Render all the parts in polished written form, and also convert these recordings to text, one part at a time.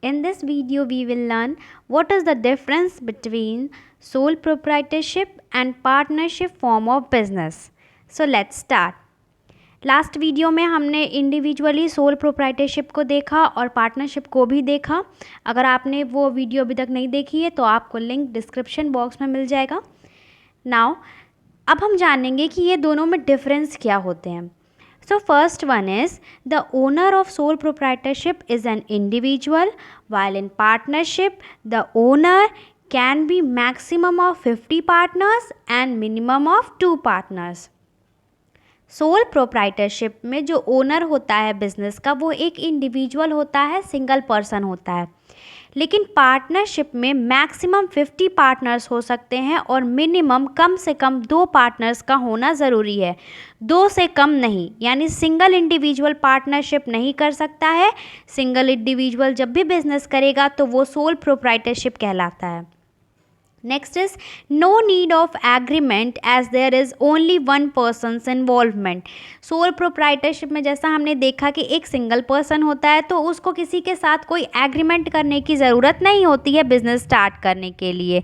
In this video, we will learn what is the difference between sole proprietorship and partnership form of business. So let's start. Last video में हमने individually sole proprietorship को देखा और partnership को भी देखा. अगर आपने वो वीडियो अभी तक नहीं देखी है तो आपको लिंक डिस्क्रिप्शन बॉक्स में मिल जाएगा. नाउ अब हम जानेंगे कि ये दोनों में डिफरेंस क्या होते हैं. So first one is the owner of sole proprietorship is an individual, while in partnership the owner can be maximum of 50 partners and minimum of 2 partners. Sole proprietorship में जो ओनर होता है बिजनेस का वो एक इंडिविजुअल होता है, single person होता है. लेकिन पार्टनरशिप में मैक्सिमम 50 पार्टनर्स हो सकते हैं और मिनिमम कम से कम 2 पार्टनर्स का होना ज़रूरी है. 2 से कम नहीं, यानी सिंगल इंडिविजुअल पार्टनरशिप नहीं कर सकता है. सिंगल इंडिविजुअल जब भी बिजनेस करेगा तो वो सोल प्रोप्राइटरशिप कहलाता है. Next is no need of agreement as there is only one person's involvement. Sole proprietorship में जैसा हमने देखा कि एक सिंगल पर्सन होता है तो उसको किसी के साथ कोई एग्रीमेंट करने की ज़रूरत नहीं होती है बिजनेस स्टार्ट करने के लिए.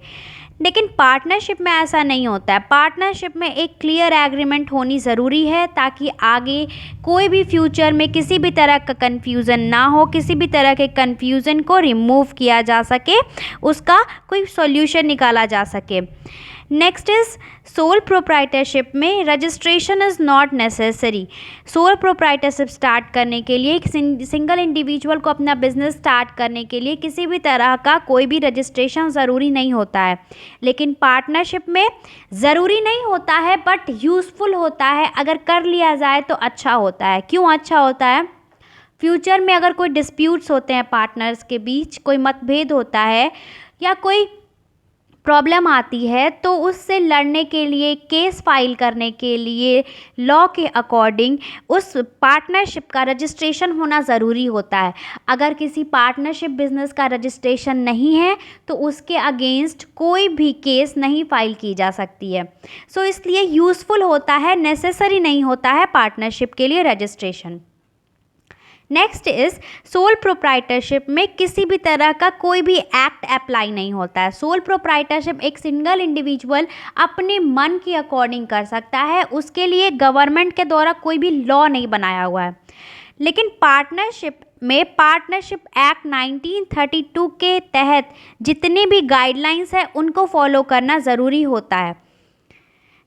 लेकिन पार्टनरशिप में ऐसा नहीं होता है. पार्टनरशिप में एक क्लियर एग्रीमेंट होनी ज़रूरी है ताकि आगे कोई भी फ्यूचर में किसी भी तरह का कन्फ्यूज़न ना हो, किसी भी तरह के कन्फ्यूज़न को रिमूव किया जा सके, उसका कोई सॉल्यूशन निकाला जा सके. नेक्स्ट इज़ सोल प्रोप्राइटरशिप में registration is not necessary. Sole proprietorship start करने के लिए एक सिंगल इंडिविजुअल को अपना बिजनेस स्टार्ट करने के लिए किसी भी तरह का कोई भी रजिस्ट्रेशन ज़रूरी नहीं होता है. लेकिन पार्टनरशिप में ज़रूरी नहीं होता है बट यूज़फुल होता है. अगर कर लिया जाए तो अच्छा होता है. क्यों अच्छा होता है? फ्यूचर में अगर कोई डिस्प्यूट्स होते हैं पार्टनर्स के बीच, कोई मतभेद होता है या कोई प्रॉब्लम आती है तो उससे लड़ने के लिए, केस फाइल करने के लिए लॉ के अकॉर्डिंग उस पार्टनरशिप का रजिस्ट्रेशन होना ज़रूरी होता है. अगर किसी पार्टनरशिप बिजनेस का रजिस्ट्रेशन नहीं है तो उसके अगेंस्ट कोई भी केस नहीं फाइल की जा सकती है. सो इसलिए यूज़फुल होता है, नेसेसरी नहीं होता है पार्टनरशिप के लिए registration. Next is sole proprietorship में किसी भी तरह का कोई भी एक्ट अप्लाई नहीं होता है. सोल प्रोप्राइटरशिप एक सिंगल इंडिविजुअल अपने मन के अकॉर्डिंग कर सकता है. उसके लिए गवर्नमेंट के द्वारा कोई भी लॉ नहीं बनाया हुआ है. लेकिन पार्टनरशिप में पार्टनरशिप एक्ट 1932 के तहत जितनी भी गाइडलाइंस है उनको फॉलो करना ज़रूरी होता है.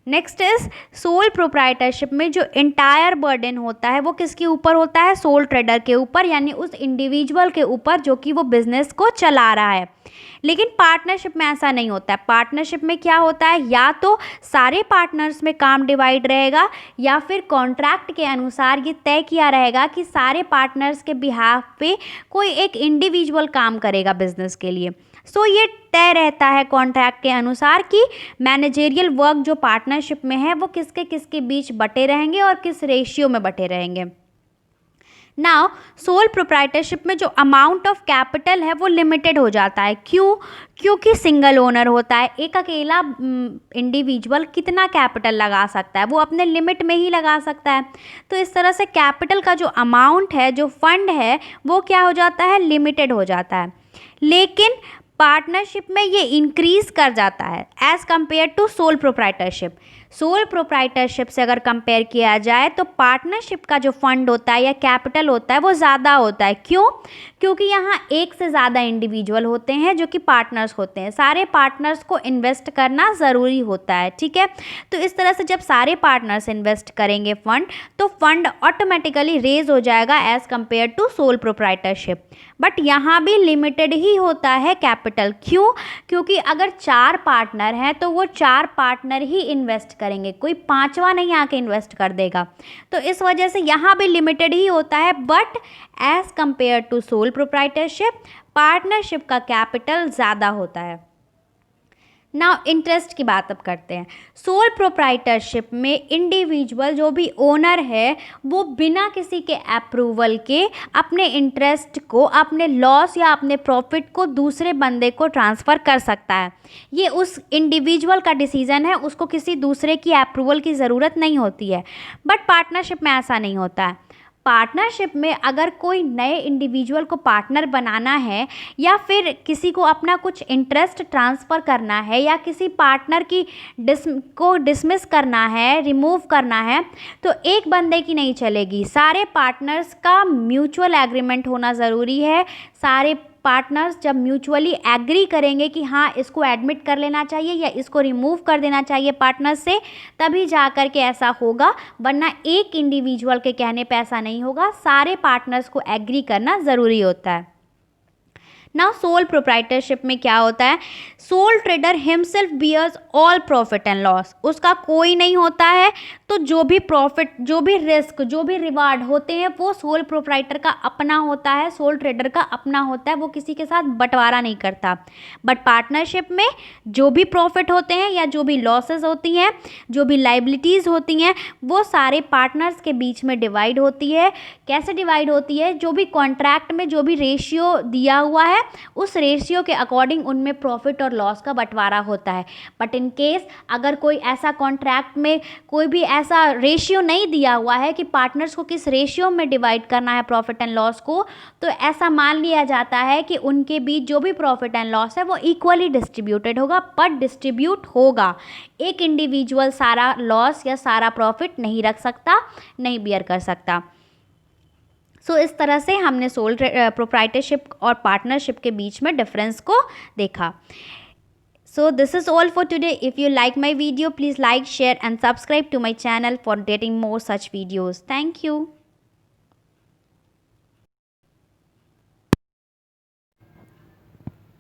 नेक्स्ट इज सोल प्रोप्राइटरशिप में जो इंटायर बर्डन होता है वो किसके ऊपर होता है? सोल ट्रेडर के ऊपर, यानी उस इंडिविजुअल के ऊपर जो कि वो बिजनेस को चला रहा है. लेकिन पार्टनरशिप में ऐसा नहीं होता है. पार्टनरशिप में क्या होता है, या तो सारे पार्टनर्स में काम डिवाइड रहेगा या फिर कॉन्ट्रैक्ट के अनुसार ये तय किया रहेगा कि सारे पार्टनर्स के बिहाफ पे कोई एक इंडिविजुअल काम करेगा बिजनेस के लिए. सो ये तय रहता है कॉन्ट्रैक्ट के अनुसार कि मैनेजेरियल वर्क जो पार्टनरशिप में है वो किसके किसके बीच बटे रहेंगे और किस रेशियो में बटे रहेंगे. नाउ सोल प्रोप्राइटरशिप में जो अमाउंट ऑफ कैपिटल है वो लिमिटेड हो जाता है. क्यों? क्योंकि सिंगल ओनर होता है. एक अकेला इंडिविजुअल कितना कैपिटल लगा सकता है? वो अपने लिमिट में ही लगा सकता है. तो इस तरह से कैपिटल का जो अमाउंट है, जो फंड है, वो क्या हो जाता है? लिमिटेड हो जाता है. लेकिन पार्टनरशिप में ये इंक्रीज़ कर जाता है as compare to sole proprietorship. Sole proprietorship से अगर कंपेयर किया जाए तो पार्टनरशिप का जो फंड होता है या कैपिटल होता है वो ज़्यादा होता है. क्यों? क्योंकि यहाँ एक से ज़्यादा इंडिविजुअल होते हैं जो कि पार्टनर्स होते हैं. सारे पार्टनर्स को इन्वेस्ट करना ज़रूरी होता है. ठीक है, तो इस तरह से जब सारे पार्टनर्स इन्वेस्ट करेंगे फंड तो फंड ऑटोमेटिकली रेज हो जाएगा as compare to sole proprietorship. But यहाँ भी लिमिटेड ही होता है कैपिटल. क्यों? क्योंकि अगर 4 पार्टनर हैं तो वो 4 पार्टनर ही इन्वेस्ट करेंगे, कोई 5वां नहीं आके इन्वेस्ट कर देगा. तो इस वजह से यहाँ भी लिमिटेड ही होता है. But as compare to sole proprietorship partnership का कैपिटल ज़्यादा होता है. नाउ इंटरेस्ट की बात अब करते हैं. सोल प्रोप्राइटरशिप में इंडिविजुअल जो भी ओनर है वो बिना किसी के अप्रूवल के अपने इंटरेस्ट को, अपने लॉस या अपने प्रॉफिट को दूसरे बंदे को ट्रांसफ़र कर सकता है. ये उस इंडिविजुअल का डिसीज़न है, उसको किसी दूसरे की अप्रूवल की ज़रूरत नहीं होती है. बट पार्टनरशिप में ऐसा नहीं होता है. पार्टनरशिप में अगर कोई नए इंडिविजुअल को पार्टनर बनाना है या फिर किसी को अपना कुछ इंटरेस्ट ट्रांसफ़र करना है या किसी पार्टनर की डिसमिस करना है, रिमूव करना है, तो एक बंदे की नहीं चलेगी। सारे पार्टनर्स का म्यूचुअल एग्रीमेंट होना ज़रूरी है। सारे पार्टनर्स जब म्यूचुअली एग्री करेंगे कि हाँ इसको एडमिट कर लेना चाहिए या इसको रिमूव कर देना चाहिए पार्टनर्स से, तभी जा कर के ऐसा होगा, वरना एक इंडिविजुअल के कहने पे ऐसा नहीं होगा। सारे पार्टनर्स को एग्री करना ज़रूरी होता है। नाउ सोल प्रोप्राइटरशिप में क्या होता है, sole trader himself bears all profit and loss. उसका कोई नहीं होता है, तो जो भी प्रॉफिट, जो भी रिस्क, जो भी रिवार्ड होते हैं वो सोल प्रोप्राइटर का अपना होता है, सोल ट्रेडर का अपना होता है, वो किसी के साथ बंटवारा नहीं करता। बट पार्टनरशिप में जो भी प्रॉफिट होते हैं या जो भी लॉसेस होती हैं, जो भी लाइबिलिटीज़ होती हैं, वो सारे पार्टनर्स के बीच में डिवाइड होती है। कैसे डिवाइड होती है, जो भी कॉन्ट्रैक्ट में जो भी रेशियो दिया हुआ है उस रेशियो के अकॉर्डिंग उनमें प्रॉफिट और लॉस का बंटवारा होता है। बट इन केस अगर कोई ऐसा कॉन्ट्रैक्ट में कोई भी ऐसा रेशियो नहीं दिया हुआ है कि पार्टनर्स को किस रेशियो में डिवाइड करना है प्रॉफिट एंड लॉस को, तो ऐसा मान लिया जाता है कि उनके बीच जो भी प्रॉफिट एंड लॉस है वो इक्वली डिस्ट्रीब्यूटेड होगा। बट डिस्ट्रीब्यूट होगा, एक इंडिविजुअल सारा लॉस या सारा प्रॉफिट नहीं रख सकता, नहीं बियर कर सकता। सो इस तरह से हमने सोल प्रोप्राइटरशिप और पार्टनरशिप के बीच में डिफरेंस को देखा। So this is all for today. If you like my video, please like, share and subscribe to my channel for getting more such videos. Thank you.